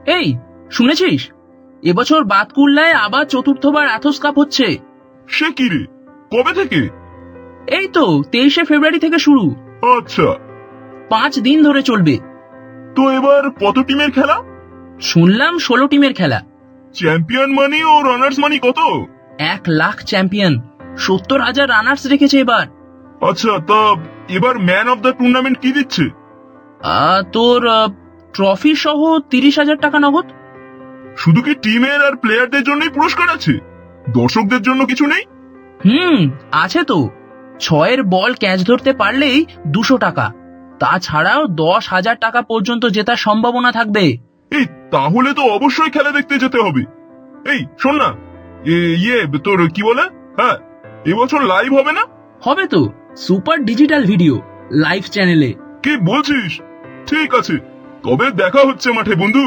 এই শুনেছিস, এবছর বাতকুল্লায় আবার চতুর্থবার অ্যাথস কাপ হচ্ছে। সে কি রে, কবে থেকে? এই তো 23শে ফেব্রুয়ারি থেকে শুরু, আচ্ছা, 5 দিন ধরে চলবে। তো এবার কত টিমের খেলা? শুনলাম 16 টিমের খেলা। চ্যাম্পিয়ন মানি ও রানার্স মানি কত? 1 লাখ চ্যাম্পিয়ন, 70,000 রানার্স রেখেছে এবার। আচ্ছা, তা এবার ম্যান অফ দ্য টুর্নামেন্ট কি দিচ্ছে? তোর ট্রফি সহ 30,000 টাকা নগদ। শুধু কি টিমের আর প্লেয়ারদের জন্যই পুরস্কার আছে? দর্শকদের জন্য কিছু নেই? আছে তো। 6 বল ক্যাচ ধরতে পারলেই 200 টাকা, তাছাড়াও 10,000 টাকা পর্যন্ত জেতার সম্ভাবনা থাকবে। এই তাহলে তো অবশ্যই খেলা দেখতে যেতে হবে। এই শোন না, তোর কি বলে, হ্যাঁ এবছর লাইভ হবে না? হবে তো, সুপার ডিজিটাল ভিডিও লাইভ চ্যানেলে। কি বলছিস? ঠিক আছে, তবে দেখা হচ্ছে মাঠে বন্ধু।